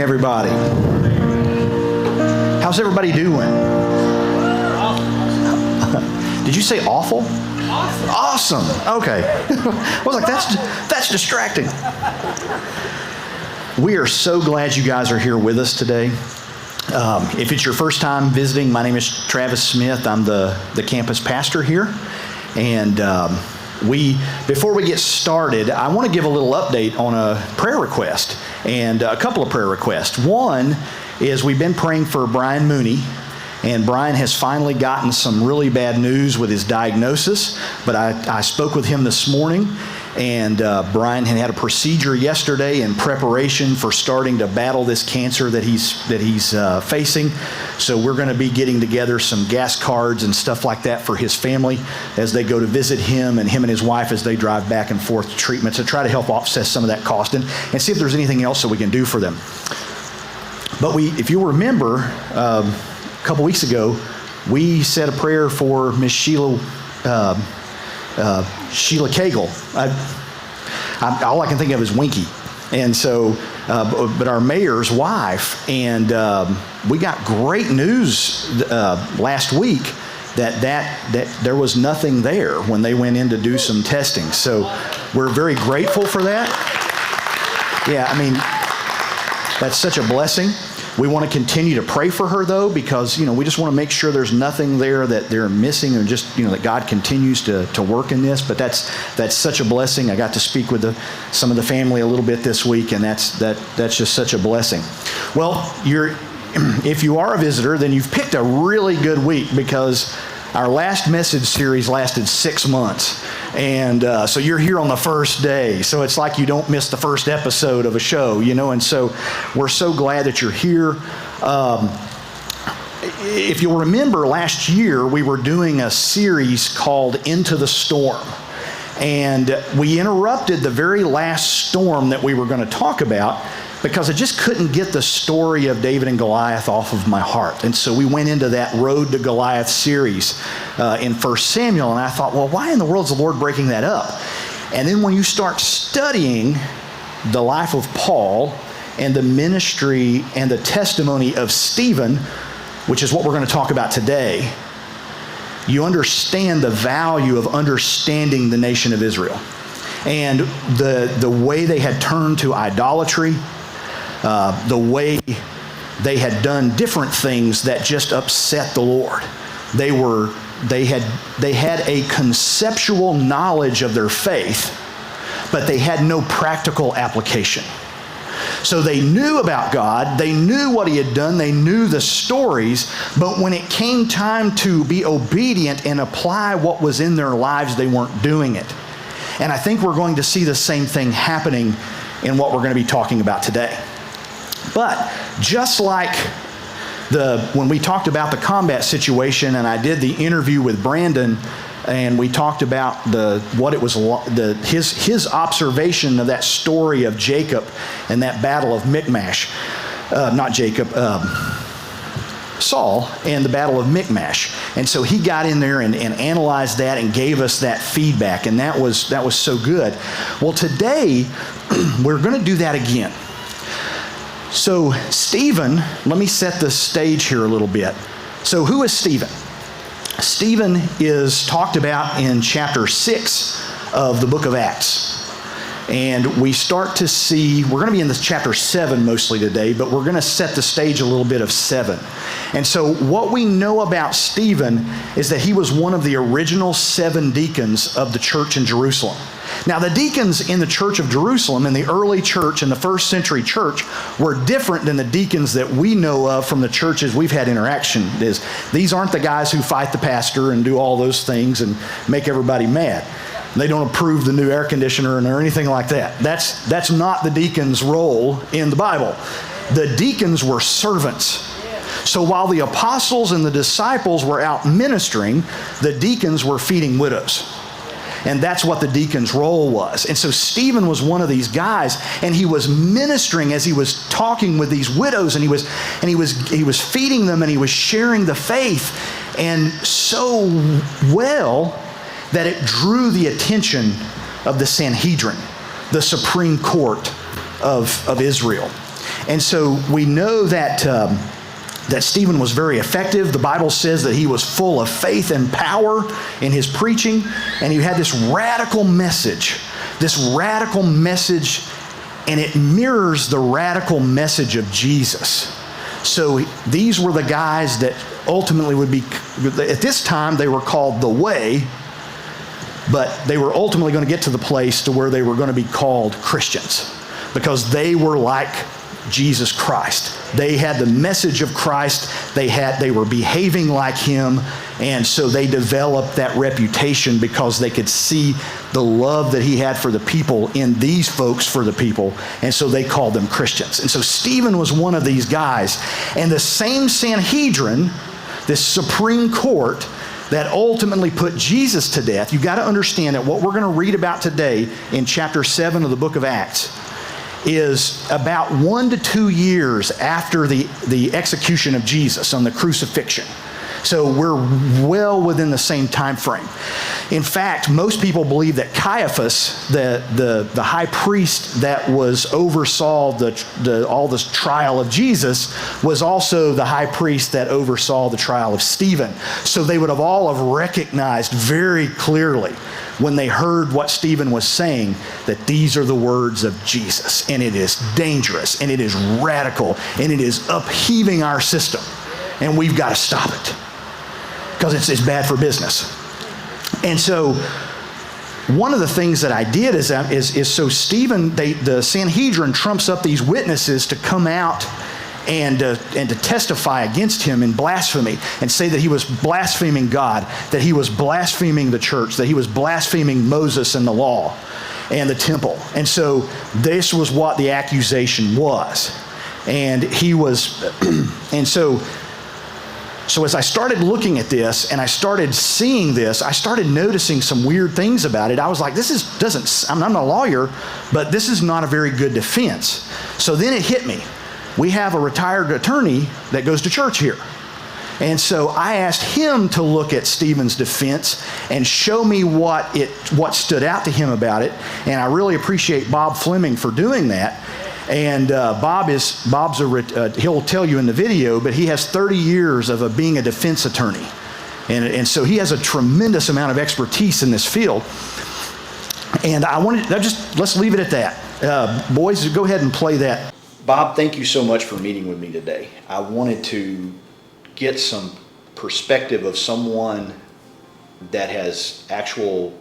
Everybody. How's everybody doing? Did you say awful? Awesome. Okay. I was like, that's distracting. We are so glad you guys are here with us today. If it's your first time visiting, my name is Travis Smith. I'm the campus pastor here. And before we get started, I want to give a little update on a prayer request and a couple of prayer requests. One is we've been praying for Brian Mooney, and Brian has finally gotten some really bad news with his diagnosis, but I spoke with him this morning, and Brian had a procedure yesterday in preparation for starting to battle this cancer that he's facing. So we're going to be getting together some gas cards and stuff like that for his family as they go to visit him and his wife as they drive back and forth to treatment to try to help offset some of that cost and see if there's anything else that we can do for them. But if you'll remember, a couple weeks ago, we said a prayer for Miss Sheila Cagle. All I can think of is Winky. And so, but our mayor's wife, and we got great news last week that there was nothing there when they went in to do some testing. So we're very grateful for that. Yeah, I mean, that's such a blessing. We want to continue to pray for her, though, because, we just want to make sure there's nothing there that they're missing, and just, that God continues to work in this. But that's such a blessing. I got to speak with some of the family a little bit this week, and that's just such a blessing. Well, if you are a visitor, then you've picked a really good week, because our last message series lasted 6 months. And so you're here on the first day. So it's like you don't miss the first episode of a show, and so we're so glad that you're here. If you'll remember, last year we were doing a series called Into the Storm. And we interrupted the very last storm that we were going to talk about because I just couldn't get the story of David and Goliath off of my heart. And so we went into that Road to Goliath series in 1 Samuel, and I thought, well, why in the world is the Lord breaking that up? And then when you start studying the life of Paul and the ministry and the testimony of Stephen, which is what we're going to talk about today, you understand the value of understanding the nation of Israel and the way they had turned to idolatry, the way they had done different things that just upset the Lord. They had a conceptual knowledge of their faith, but they had no practical application. So they knew about God, they knew what He had done, they knew the stories, but when it came time to be obedient and apply what was in their lives, they weren't doing it. And I think we're going to see the same thing happening in what we're going to be talking about today. But just like when we talked about the combat situation, and I did the interview with Brandon, and we talked about his observation of that story of Jacob and that battle of Michmash, Saul and the battle of Michmash. And so he got in there and analyzed that and gave us that feedback, and that was so good. Well, today we're going to do that again. So Stephen, let me set the stage here a little bit. So who is Stephen? Stephen is talked about in chapter 6 of the book of Acts. And we start to see, we're going to be in this chapter 7 mostly today, but we're going to set the stage a little bit of 7. And so what we know about Stephen is that he was one of the original 7 deacons of the church in Jerusalem. Now, the deacons in the church of Jerusalem, in the early church, in the first century church, were different than the deacons that we know of from the churches we've had interaction with. These aren't the guys who fight the pastor and do all those things and make everybody mad. They don't approve the new air conditioner or anything like that. That's not the deacon's role in the Bible. The deacons were servants. So while the apostles and the disciples were out ministering, the deacons were feeding widows. And that's what the deacon's role was. And so Stephen was one of these guys, and he was ministering as he was talking with these widows, and he was feeding them, and he was sharing the faith, and so well that it drew the attention of the Sanhedrin, the Supreme Court of Israel. And so we know that that Stephen was very effective. The Bible says that he was full of faith and power in his preaching, and he had this radical message, and it mirrors the radical message of Jesus. So these were the guys that ultimately would be, at this time they were called the Way, but they were ultimately going to get to the place to where they were going to be called Christians, because they were like Jesus Christ. They had the message of Christ. They were behaving like him, and so they developed that reputation because they could see the love that he had for the people in these folks for the people, and so they called them Christians. And so Stephen was one of these guys. And the same Sanhedrin, this Supreme Court that ultimately put Jesus to death, you've got to understand that what we're going to read about today in chapter 7 of the book of Acts is about 1 to 2 years after the execution of Jesus on the crucifixion. So we're well within the same time frame. In fact, most people believe that Caiaphas, the high priest that oversaw all this trial of Jesus, was also the high priest that oversaw the trial of Stephen. So they would have all have recognized very clearly when they heard what Stephen was saying that these are the words of Jesus, and it is dangerous, and it is radical, and it is upheaving our system, and we've got to stop it because it's bad for business. And so one of the things that I did is so Stephen, the Sanhedrin trumps up these witnesses to come out and to testify against him in blasphemy and say that he was blaspheming God, that he was blaspheming the church, that he was blaspheming Moses and the law and the temple. And so this was what the accusation was. And he was, and so as I started looking at this and I started seeing this, I started noticing some weird things about it. I was like, I'm not a lawyer, but this is not a very good defense. So then it hit me. We have a retired attorney that goes to church here. And so I asked him to look at Stephen's defense and show me what stood out to him about it. And I really appreciate Bob Fleming for doing that. And he'll tell you in the video, but he has 30 years of being a defense attorney. And so he has a tremendous amount of expertise in this field. And let's leave it at that. Boys, go ahead and play that. Bob, thank you so much for meeting with me today. I wanted to get some perspective of someone that has actual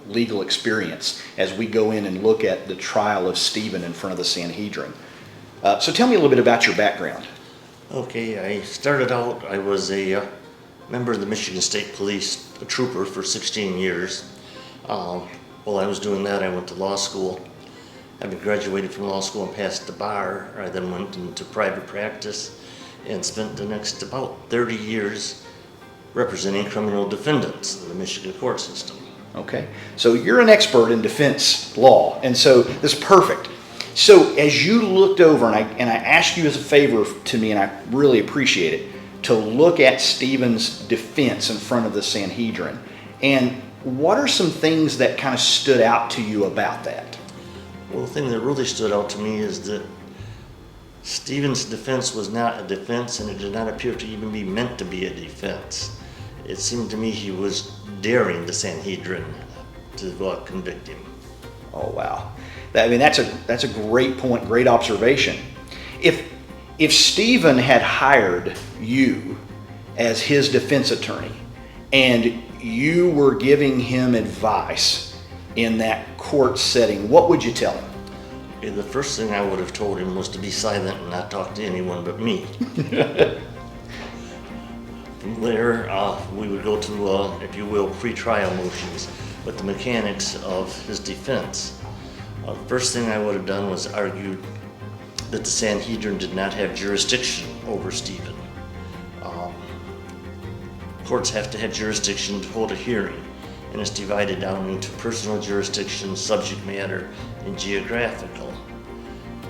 legal experience as we go in and look at the trial of Stephen in front of the Sanhedrin. So tell me a little bit about your background. Okay, I started out, I was a member of the Michigan State Police, a trooper for 16 years. While I was doing that, I went to law school. Having graduated from law school and passed the bar, I then went into private practice and spent the next about 30 years representing criminal defendants in the Michigan court system. Okay, so you're an expert in defense law, and so this is perfect. So as you looked over, and I asked you as a favor to me, and I really appreciate it, to look at Stephen's defense in front of the Sanhedrin, and what are some things that kind of stood out to you about that? Well, the thing that really stood out to me is that Stephen's defense was not a defense, and it did not appear to even be meant to be a defense. It seemed to me he was daring the Sanhedrin to convict him. Oh wow! That's a great point, great observation. If Stephen had hired you as his defense attorney, and you were giving him advice in that court setting, what would you tell him? Okay, the first thing I would have told him was to be silent and not talk to anyone but me. From there, we would go to, if you will, pre-trial motions with the mechanics of his defense. The first thing I would have done was argued that the Sanhedrin did not have jurisdiction over Stephen. Courts have to have jurisdiction to hold a hearing, and it's divided down into personal jurisdiction, subject matter, and geographical.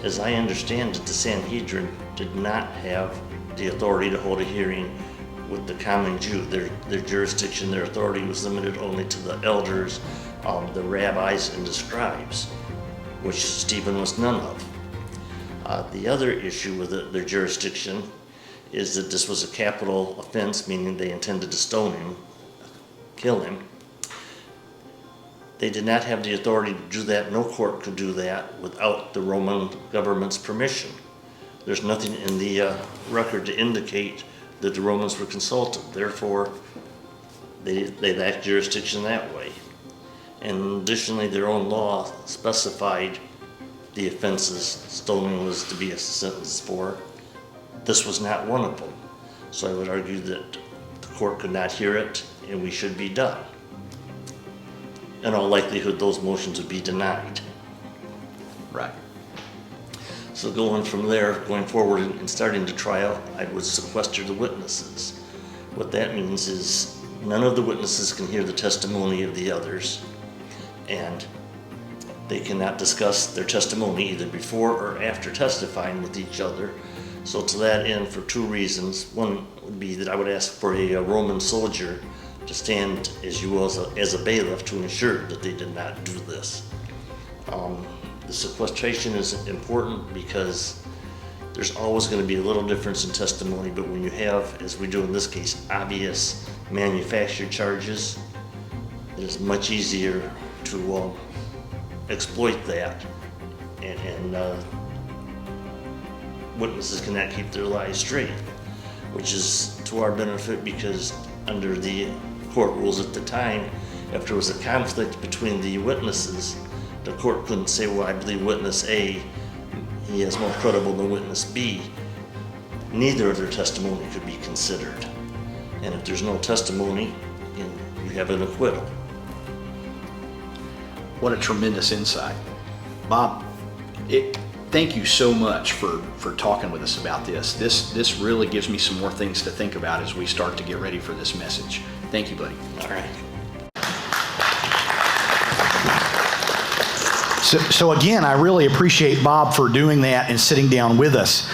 As I understand it, the Sanhedrin did not have the authority to hold a hearing with the common Jew. Their jurisdiction, their authority was limited only to the elders, the rabbis, and the scribes, which Stephen was none of. The other issue with their jurisdiction is that this was a capital offense, meaning they intended to stone him, kill him. They did not have the authority to do that. No court could do that without the Roman government's permission. There's nothing in the record to indicate that the Romans were consulted. Therefore, they lacked jurisdiction that way. And additionally, their own law specified the offenses stoning was to be a sentence for. This was not one of them. So I would argue that the court could not hear it and we should be done. In all likelihood, those motions would be denied. Right. So going from there, going forward and starting the trial, I would sequester the witnesses. What that means is none of the witnesses can hear the testimony of the others, and they cannot discuss their testimony either before or after testifying with each other. So to that end, for two reasons. One would be that I would ask for a Roman soldier to stand as you will as a bailiff to ensure that they did not do this. The sequestration is important because there's always going to be a little difference in testimony, but when you have, as we do in this case, obvious manufactured charges, it is much easier to exploit that, and witnesses cannot keep their lies straight, which is to our benefit because under the court rules at the time, if there was a conflict between the witnesses, the court couldn't say, well, I believe witness A, he is more credible than witness B. Neither of their testimony could be considered. And if there's no testimony, you have an acquittal. What a tremendous insight. Bob, thank you so much for talking with us about this. This really gives me some more things to think about as we start to get ready for this message. Thank you, buddy. All right. So again, I really appreciate Bob for doing that and sitting down with us.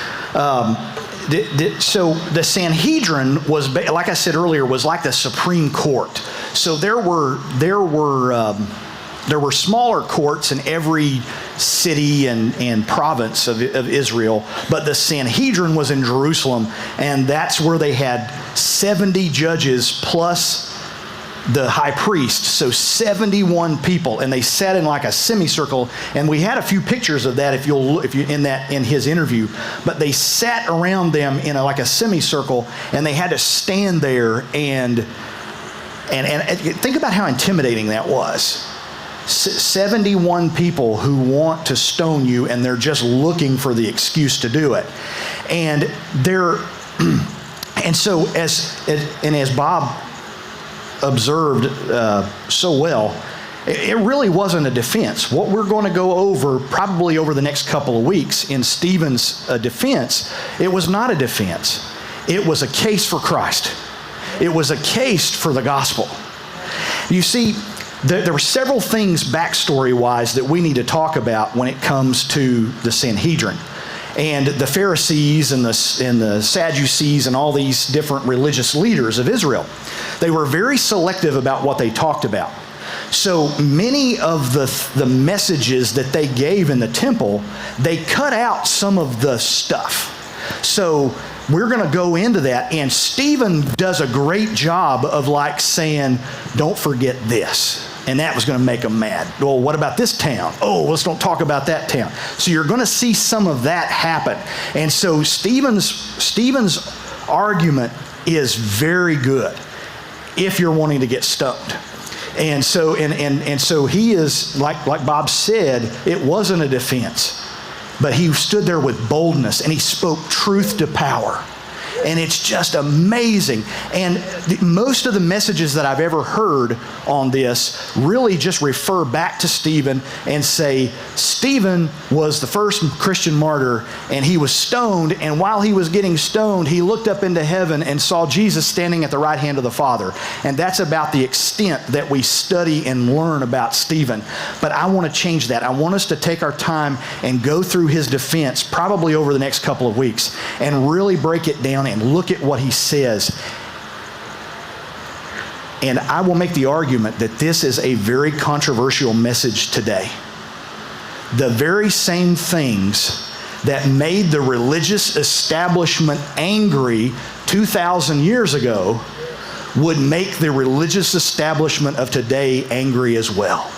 So the Sanhedrin was, like I said earlier, was like the Supreme Court. So there were smaller courts in every city and province of Israel, but the Sanhedrin was in Jerusalem, and that's where they had 70 judges plus the high priest, so 71 people, and they sat in like a semicircle, and we had a few pictures of that if you in his interview, but they sat around them in like a semicircle, and they had to stand there and think about how intimidating that was. 71 people who want to stone you, and they're just looking for the excuse to do it, and so as Bob observed so well, it really wasn't a defense. What we're going to go over probably over the next couple of weeks in Stephen's defense, it was not a defense. It was a case for Christ. It was a case for the gospel. You see, there were several things backstory-wise that we need to talk about when it comes to the Sanhedrin and the Pharisees and the Sadducees and all these different religious leaders of Israel. They were very selective about what they talked about. So many of the messages that they gave in the temple, they cut out some of the stuff. So we're going to go into that, and Stephen does a great job of like saying, don't forget this. And that was going to make them mad. Well, what about this town? Oh, let's don't talk about that town. So you're going to see some of that happen. And so Stephen's argument is very good if you're wanting to get stoned. And so and so he is, like Bob said, it wasn't a defense, but he stood there with boldness and he spoke truth to power. And it's just amazing. And most of the messages that I've ever heard on this really just refer back to Stephen and say, Stephen was the first Christian martyr, and he was stoned, and while he was getting stoned, he looked up into heaven and saw Jesus standing at the right hand of the Father. And that's about the extent that we study and learn about Stephen. But I want to change that. I want us to take our time and go through his defense, probably over the next couple of weeks, and really break it down and look at what he says. And I will make the argument that this is a very controversial message today. The very same things that made the religious establishment angry 2,000 years ago would make the religious establishment of today angry as well.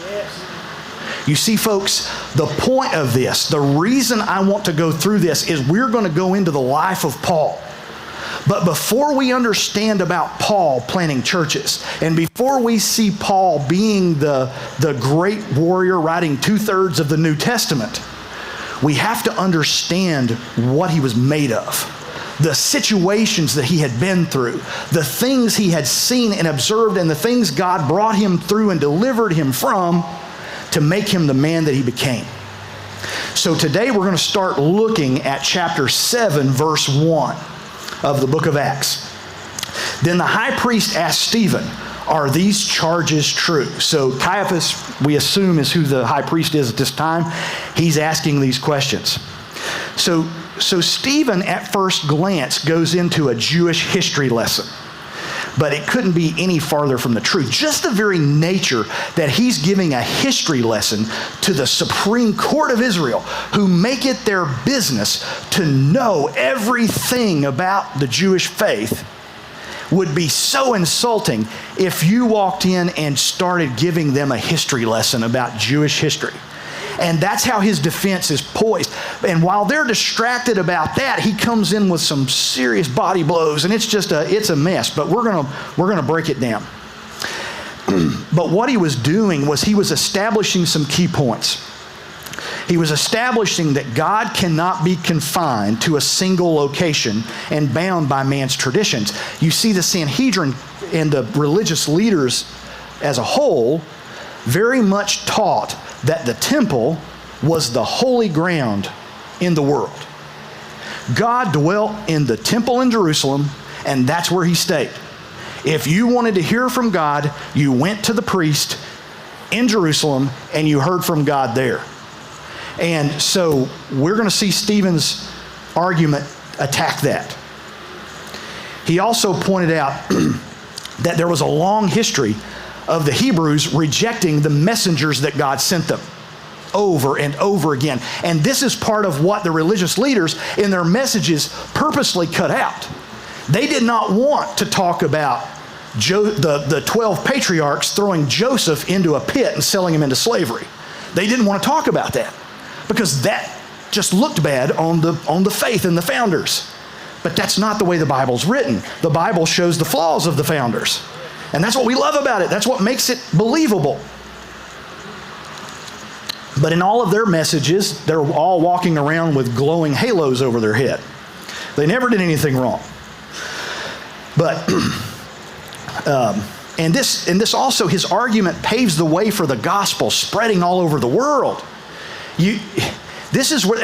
You see, folks, the point of this, the reason I want to go through this is we're going to go into the life of Paul. But before we understand about Paul planting churches, and before we see Paul being the great warrior writing 2/3 of the New Testament, we have to understand what he was made of, the situations that he had been through, the things he had seen and observed, and the things God brought him through and delivered him from to make him the man that he became. So today we're going to start looking at chapter 7, verse 1 of the book of Acts. Then the high priest asked Stephen, "Are these charges true?" So Caiaphas, we assume, is who the high priest is at this time. He's asking these questions. So Stephen, at first glance, goes into a Jewish history lesson. But it couldn't be any farther from the truth. Just the very nature that he's giving a history lesson to the Supreme Court of Israel, who make it their business to know everything about the Jewish faith, would be so insulting if you walked in and started giving them a history lesson about Jewish history. And that's how his defense is poised. And while they're distracted about that, he comes in with some serious body blows, and it's a mess. But we're gonna break it down. But what he was doing was he was establishing some key points. He was establishing that God cannot be confined to a single location and bound by man's traditions. You see, the Sanhedrin and the religious leaders as a whole very much taught that the temple was the holy ground in the world. God dwelt in the temple in Jerusalem, and that's where he stayed. If you wanted to hear from God, you went to the priest in Jerusalem and you heard from God there. And so we're going to see Stephen's argument attack that. He also pointed out that there was a long history of the Hebrews rejecting the messengers that God sent them over and over again. And this is part of what the religious leaders in their messages purposely cut out. They did not want to talk about the 12 patriarchs throwing Joseph into a pit and selling him into slavery. They didn't want to talk about that because that just looked bad on the faith and the founders. But that's not the way the Bible's written. The Bible shows the flaws of the founders. And that's what we love about it. That's what makes it believable. But in all of their messages, they're all walking around with glowing halos over their head. They never did anything wrong. But, and this also, his argument paves the way for the gospel spreading all over the world. This is where,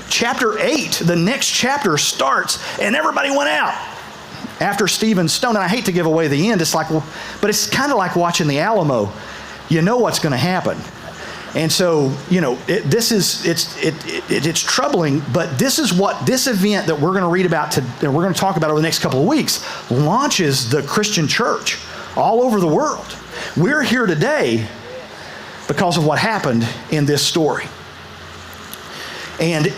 chapter 8, the next chapter starts, and everybody went out after Stephen's stoned. And I hate to give away the end. It's like, well, but it's kind of like watching the Alamo. You know what's going to happen. And so, it's troubling, but this is what this event that we're going to read about and we're going to talk about over the next couple of weeks launches the Christian church all over the world. We're here today because of what happened in this story. And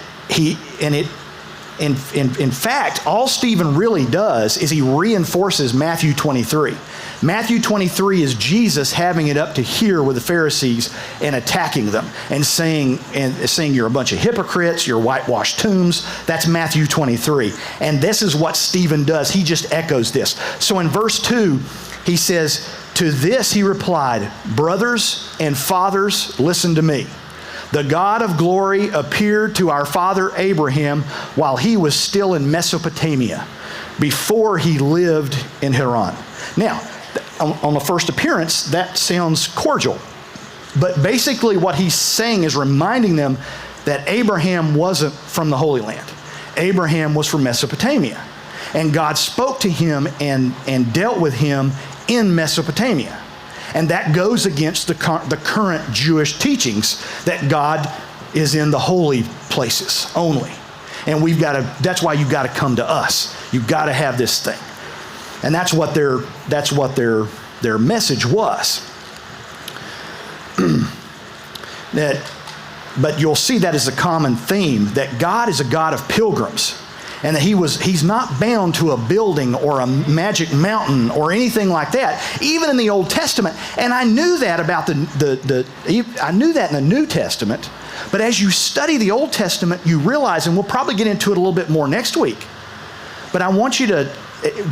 in fact, all Stephen really does is he reinforces Matthew 23. Matthew 23 is Jesus having it up to here with the Pharisees and attacking them and saying you're a bunch of hypocrites, you're whitewashed tombs. That's Matthew 23. And this is what Stephen does. He just echoes this. So in verse 2, he says, "To this he replied, 'Brothers and fathers, listen to me. The God of glory appeared to our father Abraham while he was still in Mesopotamia, before he lived in Haran.'" Now, on the first appearance, that sounds cordial. But basically what he's saying is reminding them that Abraham wasn't from the Holy Land. Abraham was from Mesopotamia. And God spoke to him and dealt with him in Mesopotamia. And that goes against the current Jewish teachings that God is in the holy places only. And that's why you've got to come to us. You've got to have this thing. And that's what their message was. That But you'll see that as a common theme, that God is a God of pilgrims. And that he's not bound to a building or a magic mountain or anything like that, even in the Old Testament. And I knew that about I knew that in the New Testament. But as you study the Old Testament, you realize, and we'll probably get into it a little bit more next week, but I want you to,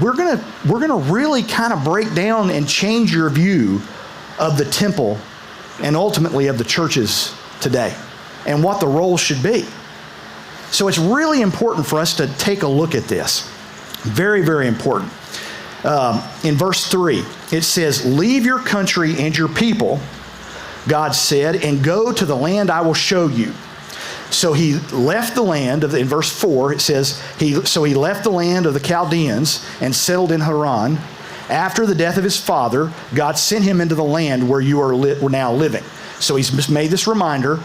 we're gonna really kind of break down and change your view of the temple and ultimately of the churches today and what the role should be. So it's really important for us to take a look at this. Very, very important. In verse 3, it says, leave your country and your people, God said, and go to the land I will show you. So he left the land in verse 4, it says, he left the land of the Chaldeans and settled in Haran. After the death of his father, God sent him into the land where you are now living. So he's just made this reminder.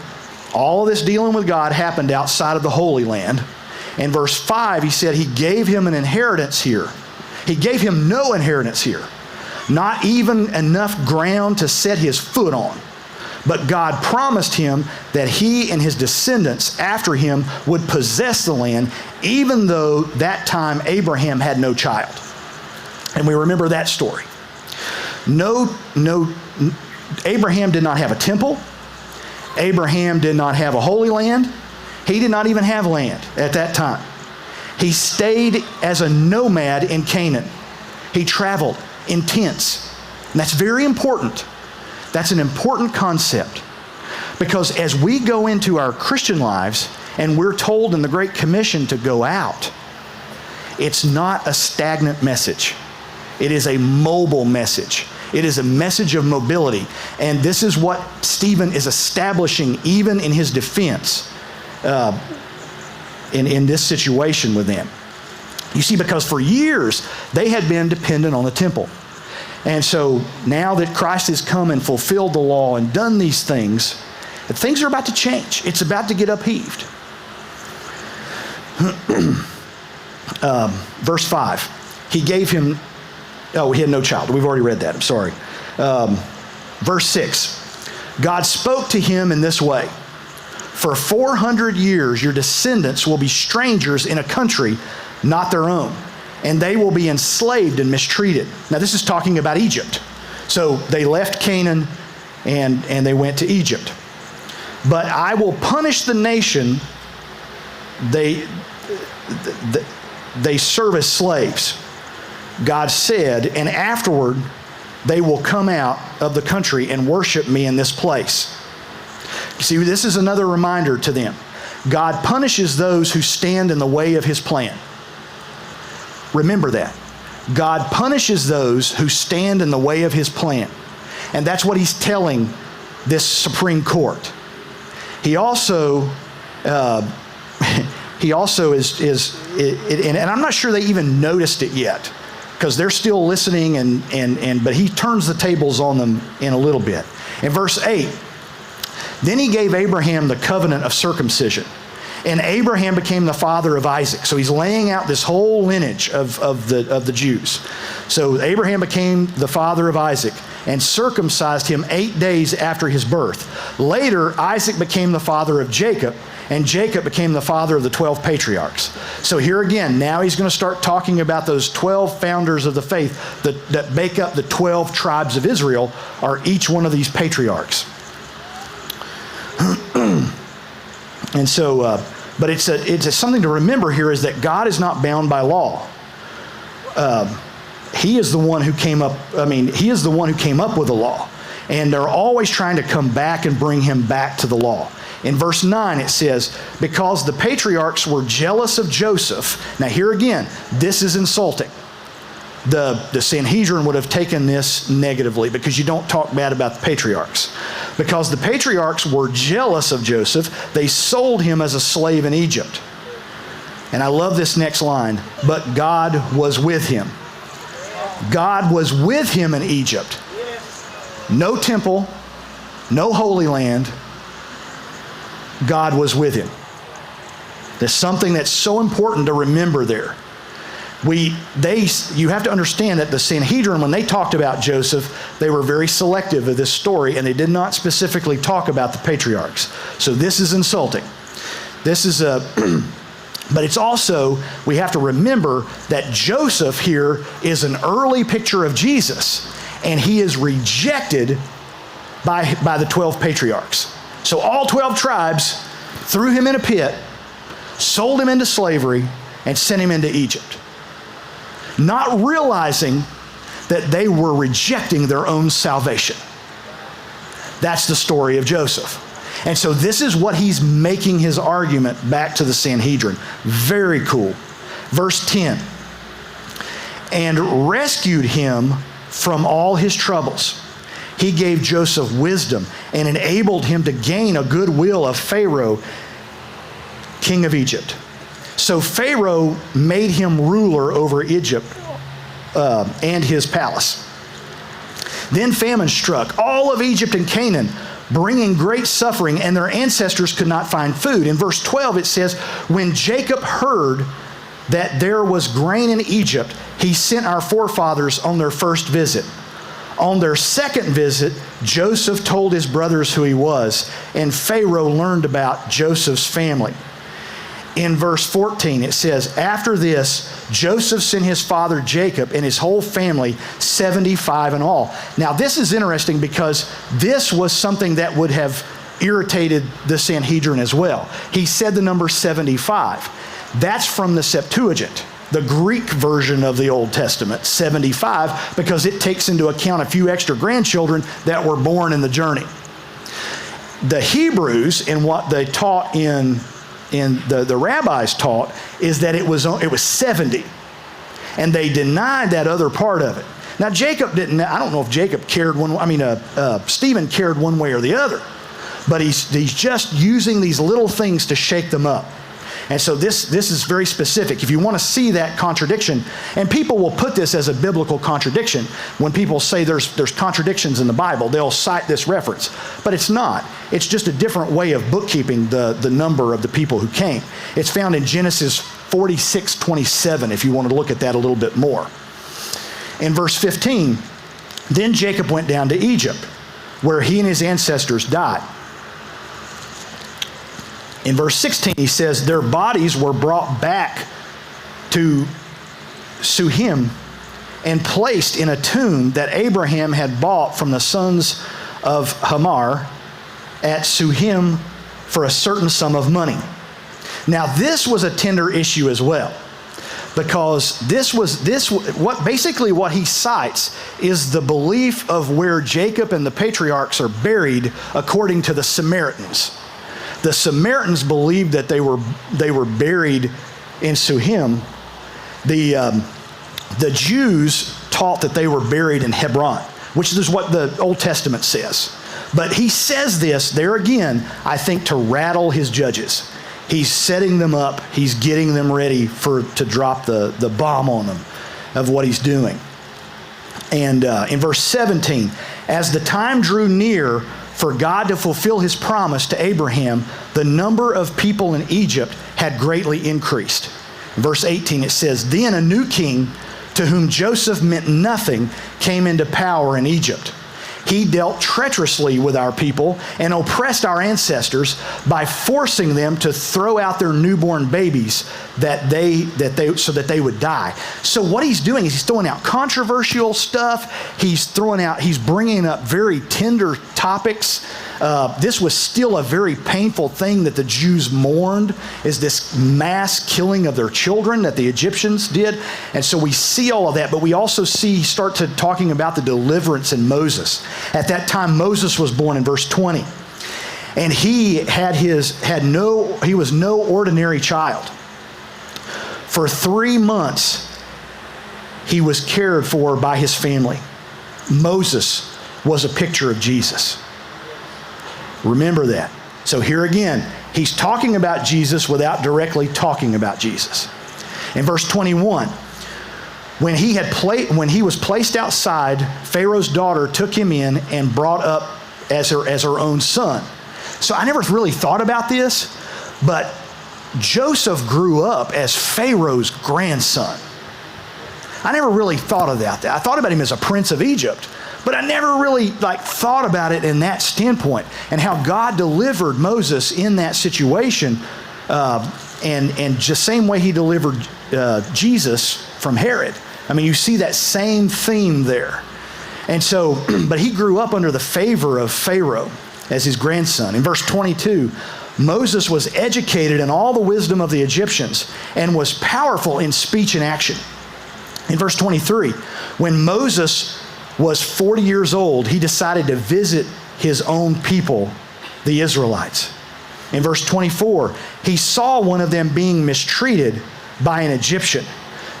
All of this dealing with God happened outside of the Holy Land. In verse 5, he said he gave him an inheritance here. He gave him no inheritance here, not even enough ground to set his foot on. But God promised him that he and his descendants after him would possess the land, even though that time Abraham had no child. And we remember that story. Abraham did not have a temple. Abraham did not have a holy land. He did not even have land at that time. He stayed as a nomad in Canaan. He traveled in tents. And that's very important. That's an important concept. Because as we go into our Christian lives and we're told in the Great Commission to go out, it's not a stagnant message. It is a mobile message. It is a message of mobility. And this is what Stephen is establishing even in his defense in this situation with them. You see, because for years they had been dependent on the temple. And so now that Christ has come and fulfilled the law and done these things are about to change. It's about to get upheaved. Verse 5, he gave him, he had no child. We've already read that. I'm sorry. Verse 6, God spoke to him in this way. For 400 years your descendants will be strangers in a country not their own, and they will be enslaved and mistreated. Now this is talking about Egypt. So they left Canaan and they went to Egypt. But I will punish the nation they serve as slaves, God said, and afterward they will come out of the country and worship me in this place. You see, this is another reminder to them. God punishes those who stand in the way of his plan. Remember that. God punishes those who stand in the way of his plan. And that's what he's telling this Supreme Court. He also is, and I'm not sure they even noticed it yet, because they're still listening, but he turns the tables on them in a little bit. In verse 8, then he gave Abraham the covenant of circumcision, and Abraham became the father of Isaac. So he's laying out this whole lineage of the Jews. So Abraham became the father of Isaac and circumcised him 8 days after his birth. Later, Isaac became the father of Jacob, and Jacob became the father of the 12 patriarchs. So here again, now he's going to start talking about those 12 founders of the faith that make up the 12 tribes of Israel, are each one of these patriarchs. And so, but it's something to remember here, is that God is not bound by law. He is the one who came up. He is the one who came up with the law, and they're always trying to come back and bring him back to the law. In verse 9, it says, because the patriarchs were jealous of Joseph. Now here again, this is insulting. The Sanhedrin would have taken this negatively, because you don't talk bad about the patriarchs. Because the patriarchs were jealous of Joseph, they sold him as a slave in Egypt. And I love this next line, but God was with him. God was with him in Egypt. No temple, no holy land. God was with him. There's something that's so important to remember there. You have to understand that the Sanhedrin, when they talked about Joseph, they were very selective of this story, and they did not specifically talk about the patriarchs. So this is insulting. This is but it's also, we have to remember that Joseph here is an early picture of Jesus, and he is rejected by the 12 patriarchs. So all 12 tribes threw him in a pit, sold him into slavery, and sent him into Egypt, not realizing that they were rejecting their own salvation. That's the story of Joseph. And so this is what he's making his argument back to the Sanhedrin. Very cool. Verse 10, and rescued him from all his troubles. He gave Joseph wisdom and enabled him to gain a goodwill of Pharaoh, king of Egypt. So Pharaoh made him ruler over Egypt and his palace. Then famine struck all of Egypt and Canaan, bringing great suffering, and their ancestors could not find food. In verse 12 it says, when Jacob heard that there was grain in Egypt, he sent our forefathers on their first visit. On their second visit, Joseph told his brothers who he was, and Pharaoh learned about Joseph's family. In verse 14, it says, after this, Joseph sent his father Jacob and his whole family, 75 in all. Now, this is interesting because this was something that would have irritated the Sanhedrin as well. He said the number 75. That's from the Septuagint, the Greek version of the Old Testament, 75, because it takes into account a few extra grandchildren that were born in the journey. The Hebrews, in what they taught the rabbis taught, is that it was 70, and they denied that other part of it. Now Jacob didn't. I don't know if Jacob cared Stephen cared one way or the other, but he's just using these little things to shake them up. And so this is very specific. If you want to see that contradiction, and people will put this as a biblical contradiction, when people say there's contradictions in the Bible, they'll cite this reference. But it's not. It's just a different way of bookkeeping the number of the people who came. It's found in Genesis 46:27, if you want to look at that a little bit more. In verse 15, then Jacob went down to Egypt, where he and his ancestors died. In verse 16, he says, their bodies were brought back to Shunem and placed in a tomb that Abraham had bought from the sons of Hamor at Shunem for a certain sum of money. Now, this was a tender issue as well, because what he cites is the belief of where Jacob and the patriarchs are buried according to the Samaritans. The Samaritans believed that they were buried in Shunem. The Jews taught that they were buried in Hebron, which is what the Old Testament says. But he says this there again, I think, to rattle his judges. He's setting them up. He's getting them ready to drop the bomb on them of what he's doing. And in verse 17, as the time drew near for God to fulfill his promise to Abraham, the number of people in Egypt had greatly increased. In verse 18 it says, then a new king, to whom Joseph meant nothing, came into power in Egypt. He dealt treacherously with our people and oppressed our ancestors by forcing them to throw out their newborn babies so that they would die. So what he's doing is he's throwing out controversial stuff. He's bringing up very tender topics. This was still a very painful thing that the Jews mourned, is this mass killing of their children that the Egyptians did. And so we see all of that, but we also start talking about the deliverance in Moses. At that time, Moses was born in verse 20. And he was no ordinary child. For 3 months, he was cared for by his family. Moses was a picture of Jesus. Remember that. So here again, he's talking about Jesus without directly talking about Jesus. In verse 21, when he was placed outside, Pharaoh's daughter took him in and brought up as her own son. So I never really thought about this, but Joseph grew up as Pharaoh's grandson. I never really thought of that. I thought about him as a prince of Egypt, but I never really thought about it in that standpoint, and how God delivered Moses in that situation, and just same way he delivered Jesus from Herod. I mean, you see that same theme there. And so, but he grew up under the favor of Pharaoh as his grandson. In verse 22, Moses was educated in all the wisdom of the Egyptians and was powerful in speech and action. In verse 23, when Moses was 40 years old, he decided to visit his own people, the Israelites. In verse 24, he saw one of them being mistreated by an Egyptian.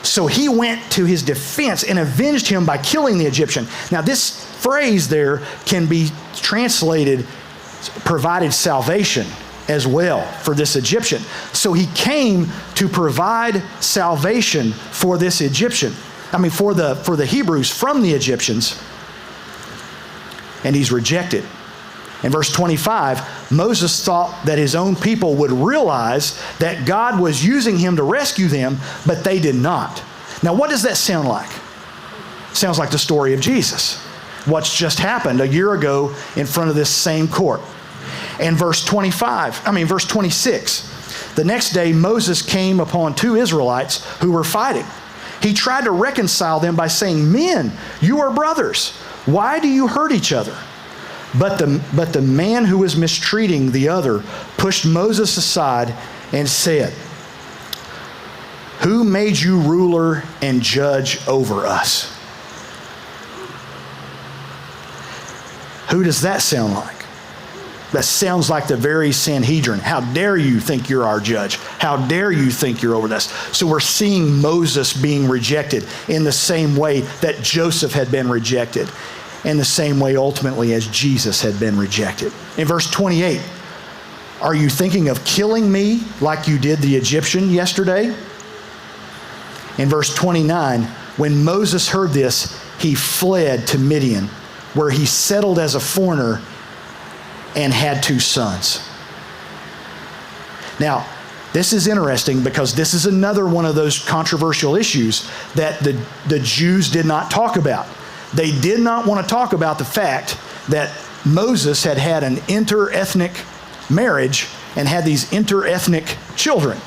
So he went to his defense and avenged him by killing the Egyptian. Now this phrase there can be translated, provided salvation as well for this Egyptian. So he came to provide salvation for this Egyptian. I mean, for the Hebrews from the Egyptians. And he's rejected. In verse 25, Moses thought that his own people would realize that God was using him to rescue them, but they did not. Now, what does that sound like? Sounds like the story of Jesus. What's just happened a year ago in front of this same court. And verse 26, the next day Moses came upon two Israelites who were fighting. He tried to reconcile them by saying, "Men, you are brothers. Why do you hurt each other?" But the man who was mistreating the other pushed Moses aside and said, "Who made you ruler and judge over us?" Who does that sound like? That sounds like the very Sanhedrin. How dare you think you're our judge? How dare you think you're over us? So we're seeing Moses being rejected in the same way that Joseph had been rejected, in the same way ultimately as Jesus had been rejected. In verse 28, are you thinking of killing me like you did the Egyptian yesterday? In verse 29, when Moses heard this, he fled to Midian, where he settled as a foreigner and had two sons. Now, this is interesting because this is another one of those controversial issues that the Jews did not talk about. They did not want to talk about the fact that Moses had had an inter-ethnic marriage and had these inter-ethnic children.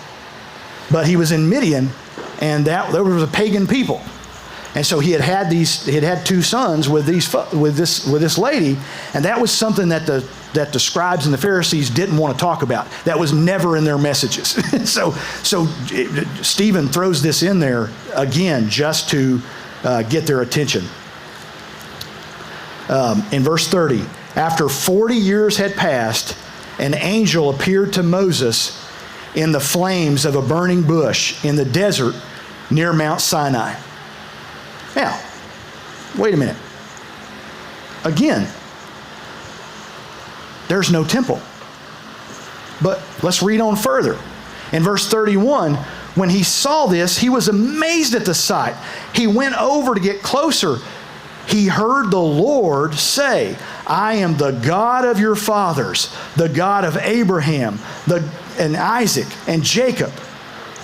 But he was in Midian, and there was a pagan people. And so he had two sons with this lady, and that was something that the scribes and the Pharisees didn't want to talk about. That was never in their messages. So Stephen throws this in there again just to get their attention. In verse 30, after 40 years had passed, an angel appeared to Moses in the flames of a burning bush in the desert near Mount Sinai. Now, wait a minute. Again, there's no temple. But let's read on further. In verse 31, when he saw this, he was amazed at the sight. He went over to get closer. He heard the Lord say, "I am the God of your fathers, the God of Abraham and Isaac and Jacob."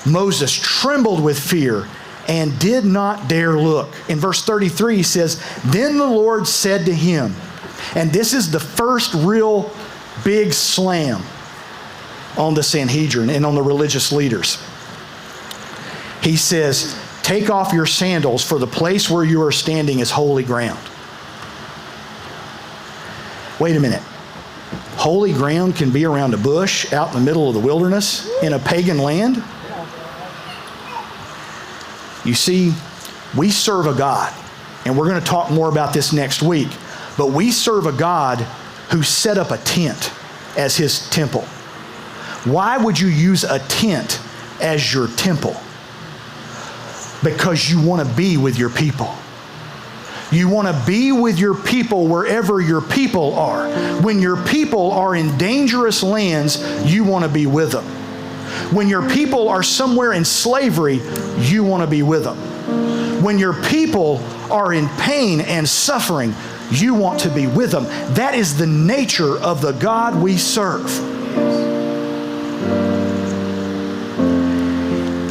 Moses trembled with fear and did not dare look. In verse 33, he says, "Then the Lord said to him," and this is the first real big slam on the Sanhedrin and on the religious leaders. He says, "Take off your sandals, for the place where you are standing is holy ground." Wait a minute. Holy ground can be around a bush out in the middle of the wilderness in a pagan land? You see, we serve a God, and we're going to talk more about this next week, but we serve a God who set up a tent as his temple. Why would you use a tent as your temple? Because you want to be with your people. You want to be with your people wherever your people are. When your people are in dangerous lands, you want to be with them. When your people are somewhere in slavery, you want to be with them. When your people are in pain and suffering, you want to be with them. That is the nature of the God we serve.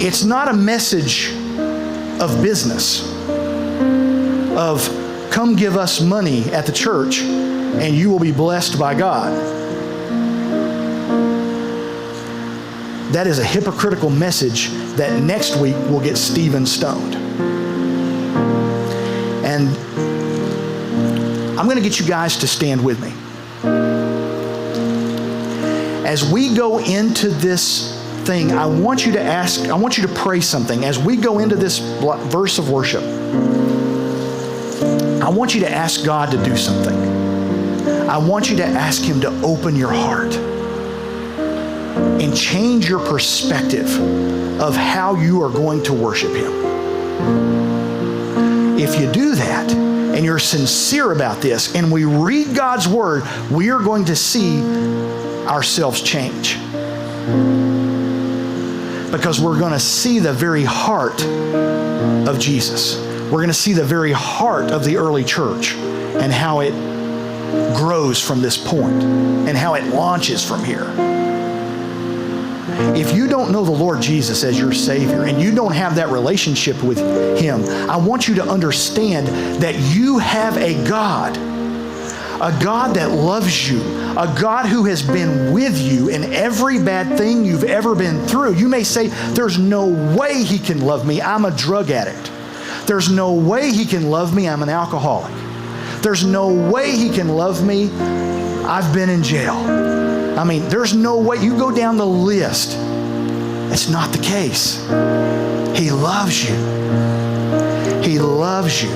It's not a message of business, of come give us money at the church and you will be blessed by God. That is a hypocritical message that next week will get Stephen stoned. And I'm going to get you guys to stand with me. As we go into this thing, I want you to pray something. As we go into this verse of worship, I want you to ask God to do something. I want you to ask Him to open your heart and change your perspective of how you are going to worship Him. If you do that, and you're sincere about this, and we read God's Word, we are going to see ourselves change. Because we're going to see the very heart of Jesus. We're going to see the very heart of the early church and how it grows from this point and how it launches from here. If you don't know the Lord Jesus as your Savior and you don't have that relationship with Him, I want you to understand that you have a God that loves you, a God who has been with you in every bad thing you've ever been through. You may say, there's no way He can love me. I'm a drug addict. There's no way He can love me. I'm an alcoholic. There's no way He can love me. I've been in jail. I mean, there's no way. You go down the list. It's not the case. He loves you. He loves you.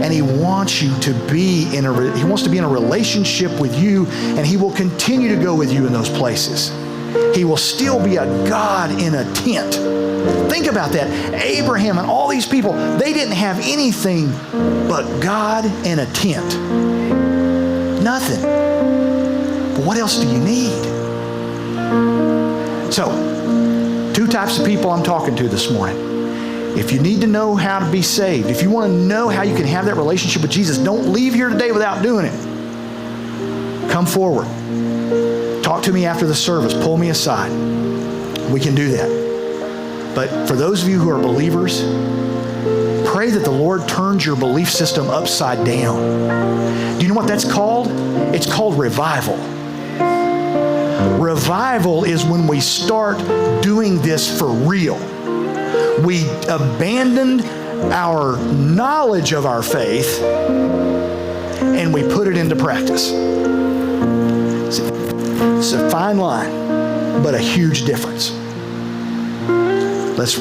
And He wants you to be He wants to be in a relationship with you, and He will continue to go with you in those places. He will still be a God in a tent. Think about that. Abraham and all these people, they didn't have anything but God in a tent. Nothing. But what else do you need? So, two types of people I'm talking to this morning. If you need to know how to be saved, if you want to know how you can have that relationship with Jesus, don't leave here today without doing it. Come forward. Talk to me after the service. Pull me aside. We can do that. But for those of you who are believers, pray that the Lord turns your belief system upside down. Do you know what that's called? It's called revival. Revival is when we start doing this for real. We abandoned our knowledge of our faith and we put it into practice. It's a fine line, but a huge difference. Let's